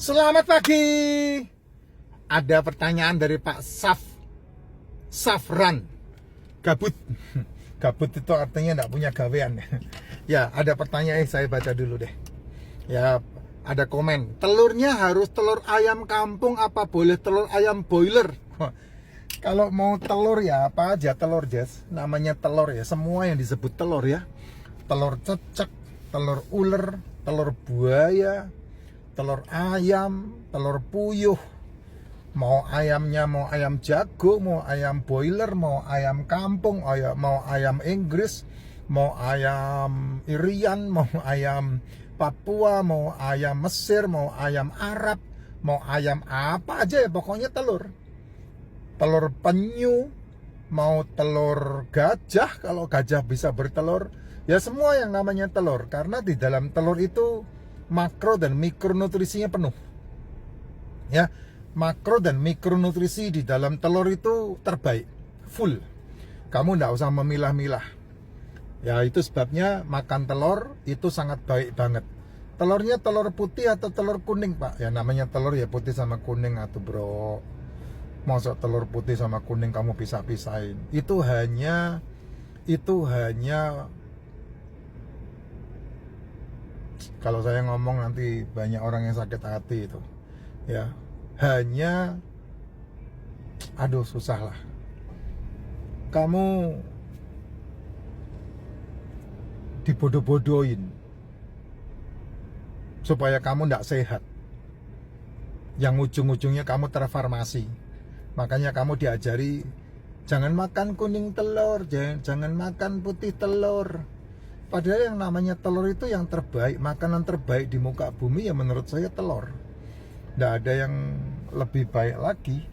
Selamat pagi. Ada pertanyaan dari Pak Safran. Gabut. Gabut itu artinya tidak punya gawean. Ya, ada pertanyaan, saya baca dulu deh. Ya, ada komen. Telurnya harus telur ayam kampung apa boleh telur ayam boiler? Kalau mau telur ya apa aja telur, Jas. Namanya telur ya, semua yang disebut telur ya. Telur cecek, telur ular, telur buaya, telur ayam, telur puyuh. Mau ayamnya mau ayam jago, mau ayam boiler, mau ayam kampung, mau ayam Inggris, mau ayam Irian, mau ayam Papua, mau ayam Mesir, mau ayam Arab, mau ayam apa aja ya, pokoknya telur. Telur penyu, mau telur gajah, kalau gajah bisa bertelur, ya semua yang namanya telur. Karena di dalam telur itu makro dan mikronutrisinya penuh. Ya, makro dan mikronutrisi di dalam telur itu terbaik, full. Kamu tidak usah memilah-milah. Ya, itu sebabnya makan telur itu sangat baik banget. Telurnya telur putih atau telur kuning, Pak? Ya namanya telur ya putih sama kuning atau bro. Masuk telur putih sama kuning kamu pisah-pisahin. Itu hanya kalau saya ngomong nanti banyak orang yang sakit hati itu. Ya, hanya susah lah. Kamu dibodoh-bodohin supaya kamu tidak sehat. Yang ujung-ujungnya kamu terfarmasi. Makanya kamu diajari jangan makan kuning telur, jangan makan putih telur. Padahal yang namanya telur itu yang terbaik, makanan terbaik di muka bumi ya menurut saya telur. Tidak ada yang lebih baik lagi.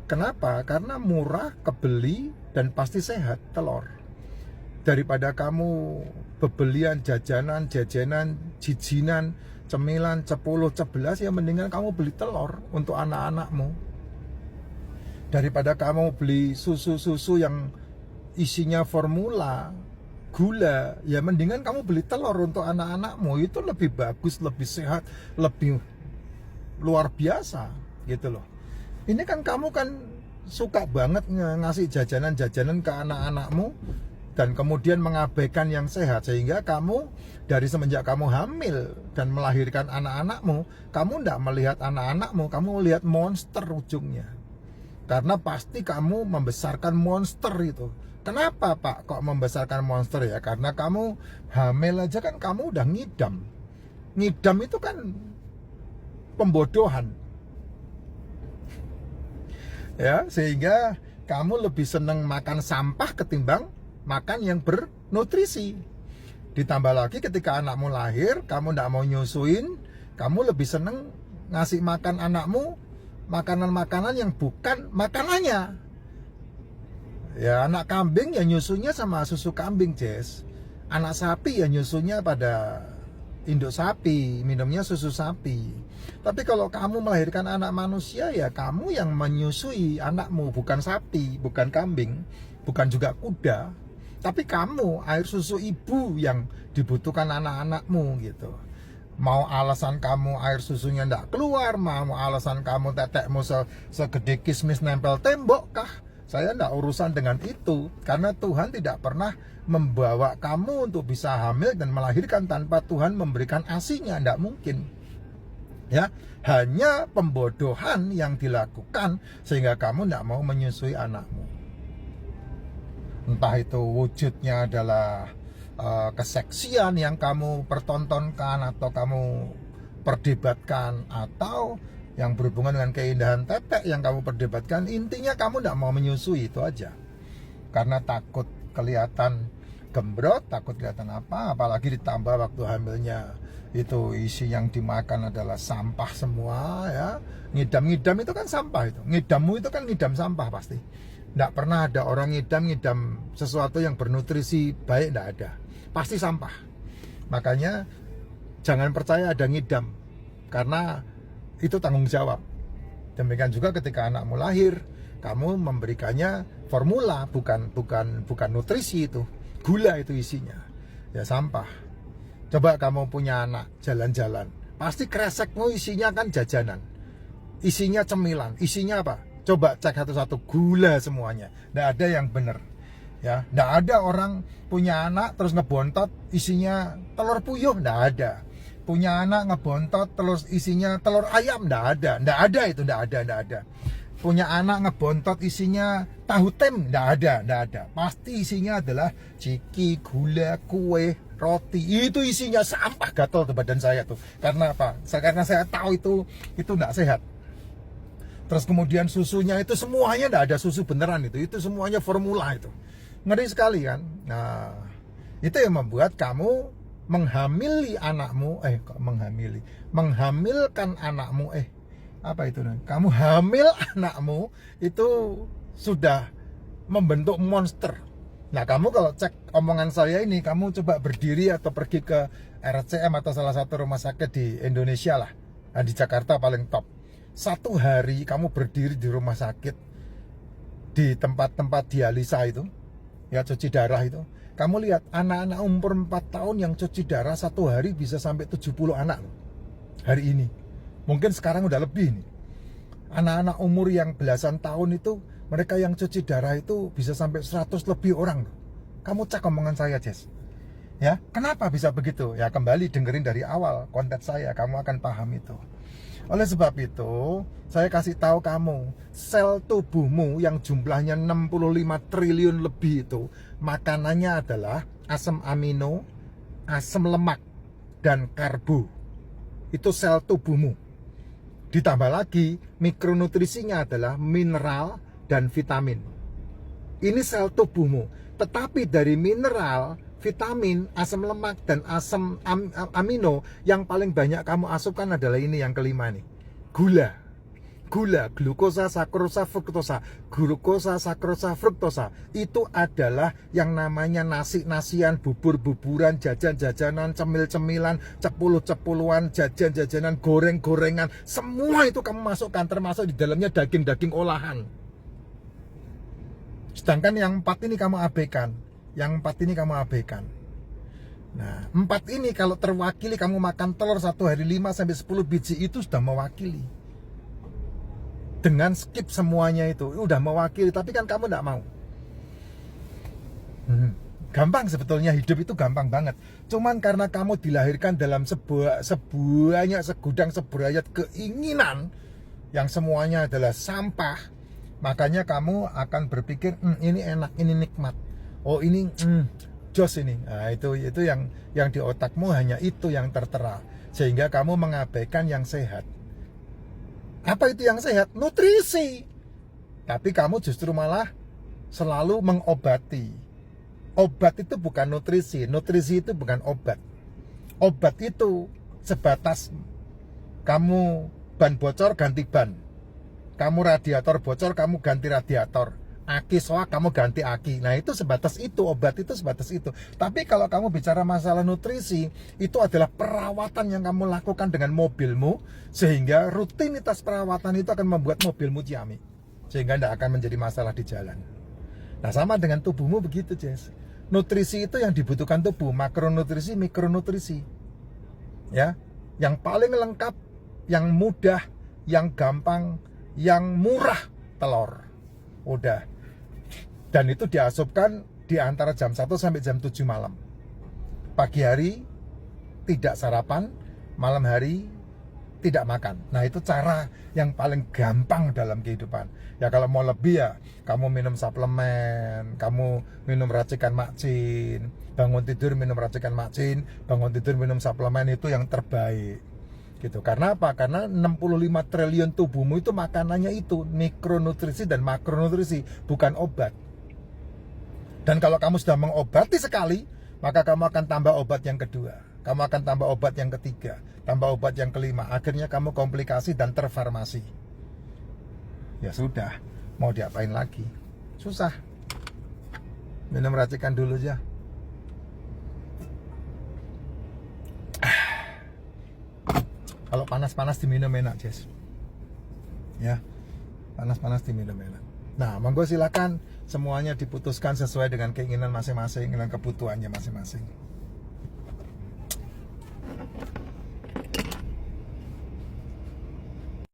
Kenapa? Karena murah, kebeli, dan pasti sehat, telur. Daripada kamu bebelian, jajanan, jijinan, cemilan, 10, 11, ya mendingan kamu beli telur untuk anak-anakmu. Daripada kamu beli susu-susu yang isinya formula, gula, ya mendingan kamu beli telur untuk anak-anakmu. Itu lebih bagus, lebih sehat, lebih luar biasa gitu loh. Ini kan kamu kan suka banget ngasih jajanan-jajanan ke anak-anakmu dan kemudian mengabaikan yang sehat, sehingga kamu dari semenjak kamu hamil dan melahirkan anak-anakmu, kamu tidak melihat anak-anakmu, kamu melihat monster ujungnya. Karena pasti kamu membesarkan monster itu. Kenapa Pak kok membesarkan monster ya? Karena kamu hamil aja kan kamu udah ngidam. Ngidam itu kan pembodohan. Ya, sehingga kamu lebih senang makan sampah ketimbang makan yang bernutrisi. Ditambah lagi ketika anakmu lahir, kamu tidak mau nyusuin, kamu lebih senang ngasih makan anakmu makanan-makanan yang bukan makanannya. Ya, anak kambing ya nyusunya sama susu kambing, Jess. Anak sapi ya nyusunya pada induk sapi, minumnya susu sapi. Tapi kalau kamu melahirkan anak manusia, ya kamu yang menyusui anakmu, bukan sapi, bukan kambing, bukan juga kuda. Tapi kamu, air susu ibu yang dibutuhkan anak-anakmu gitu. Mau alasan kamu air susunya tidak keluar, mau alasan kamu tetekmu segede kismis nempel tembok kah? Saya tidak urusan dengan itu. Karena Tuhan tidak pernah membawa kamu untuk bisa hamil dan melahirkan tanpa Tuhan memberikan ASI-nya, tidak mungkin. Ya, hanya pembodohan yang dilakukan sehingga kamu tidak mau menyusui anakmu. Entah itu wujudnya adalah keseksian yang kamu pertontonkan atau kamu perdebatkan, atau yang berhubungan dengan keindahan tetek yang kamu perdebatkan. Intinya kamu tidak mau menyusui, itu aja. Karena takut kelihatan gembrot, takut kelihatan apa, apalagi ditambah waktu hamilnya itu isi yang dimakan adalah sampah semua ya. Ngidam-ngidam itu kan sampah itu. Ngidammu itu kan ngidam sampah pasti. Tidak pernah ada orang ngidam sesuatu yang bernutrisi baik, tidak ada. Pasti sampah. Makanya jangan percaya ada ngidam, karena itu tanggung jawab. Demikian juga ketika anakmu lahir, kamu memberikannya formula, bukan nutrisi itu. Gula itu isinya. Ya sampah. Coba kamu punya anak jalan-jalan, pasti kresekmu isinya kan jajanan, isinya cemilan, isinya apa? Coba cek satu-satu, gula semuanya. Nggak ada yang bener. Ya, nggak ada orang punya anak terus ngebontot isinya telur puyuh, nggak ada. Punya anak ngebontot terus isinya telur ayam, nggak ada itu, nggak ada. Punya anak ngebontot isinya tahu tem, nggak ada. Pasti isinya adalah ciki, gula, kue, roti. Itu isinya sampah, gatel tuh badan saya tuh. Karena apa? Karena saya tahu itu nggak sehat. Terus kemudian susunya itu semuanya nggak ada susu beneran itu semuanya formula itu. Ngeri sekali kan? Nah, itu yang membuat kamu menghamilkan anakmu, apa itu? Kamu hamil anakmu itu sudah membentuk monster. Nah, kamu kalau cek omongan saya ini, kamu coba berdiri atau pergi ke RCM atau salah satu rumah sakit di Indonesia lah. Nah, di Jakarta paling top. Satu hari kamu berdiri di rumah sakit, di tempat-tempat dialisa itu, ya cuci darah itu, kamu lihat anak-anak umur 4 tahun yang cuci darah satu hari bisa sampai 70 anak loh. Hari ini mungkin sekarang udah lebih nih. Anak-anak umur yang belasan tahun itu, mereka yang cuci darah itu bisa sampai 100 lebih orang loh. Kamu cek omongan saya, Jess. Ya, kenapa bisa begitu? Ya kembali dengerin dari awal konten saya, kamu akan paham itu. Oleh sebab itu, saya kasih tahu kamu, sel tubuhmu yang jumlahnya 65 triliun lebih itu, makanannya adalah asam amino, asam lemak, dan karbo. Itu sel tubuhmu. Ditambah lagi, mikronutrisinya adalah mineral dan vitamin. Ini sel tubuhmu. Tetapi dari mineral, vitamin, asam lemak, dan asam amino, yang paling banyak kamu asupkan adalah ini yang kelima nih. Gula, glukosa, sakrosa, fruktosa. Glukosa, sakrosa, fruktosa itu adalah yang namanya nasi-nasian, bubur-buburan, jajan-jajanan, cemil-cemilan, cepuluh-cepuluan, jajan-jajanan, goreng-gorengan. Semua itu kamu masukkan, termasuk di dalamnya daging-daging olahan. Sedangkan yang 4 ini kamu abaikan. Nah, 4 ini kalau terwakili kamu makan telur satu hari 5-10 biji itu sudah mewakili. Dengan skip semuanya itu udah mewakili, tapi kan kamu tidak mau. Gampang sebetulnya, hidup itu gampang banget. Cuman karena kamu dilahirkan dalam segudang seberayat keinginan yang semuanya adalah sampah, makanya kamu akan berpikir ini enak, ini nikmat. Oh ini jos ini. Nah, itu yang di otakmu hanya itu yang tertera, sehingga kamu mengabaikan yang sehat. Apa itu yang sehat? Nutrisi. Tapi kamu justru malah selalu mengobati. Obat itu bukan nutrisi, nutrisi itu bukan obat. Obat itu sebatas kamu ban bocor ganti ban, kamu radiator bocor kamu ganti radiator, aki soak kamu ganti aki. Nah itu sebatas itu, obat itu sebatas itu. Tapi kalau kamu bicara masalah nutrisi, itu adalah perawatan yang kamu lakukan dengan mobilmu, sehingga rutinitas perawatan itu akan membuat mobilmu ciamik, sehingga tidak akan menjadi masalah di jalan. Nah sama dengan tubuhmu begitu, Jess. Nutrisi itu yang dibutuhkan tubuh, makronutrisi, mikronutrisi. Ya, yang paling lengkap, yang mudah, yang gampang, yang murah, telur. Udah. Dan itu diasupkan di antara jam 1 sampai jam 7 malam. Pagi hari tidak sarapan, malam hari tidak makan. Nah itu cara yang paling gampang dalam kehidupan. Ya kalau mau lebih ya kamu minum suplemen, kamu minum racikan makcin, bangun tidur minum racikan makcin, bangun tidur minum suplemen, itu yang terbaik. Gitu. Karena apa? Karena 65 triliun tubuhmu itu makanannya itu mikronutrisi dan makronutrisi, bukan obat. Dan kalau kamu sudah mengobati sekali, maka kamu akan tambah obat yang kedua, kamu akan tambah obat yang ketiga, tambah obat yang kelima. Akhirnya kamu komplikasi dan terfarmasi. Ya sudah, mau diapain lagi? Susah. Minum racikan dulu aja. Kalau panas-panas diminum enak, Jess. Ya, panas-panas diminum enak. Nah, monggo silakan semuanya diputuskan sesuai dengan keinginan masing-masing, dengan kebutuhannya masing-masing.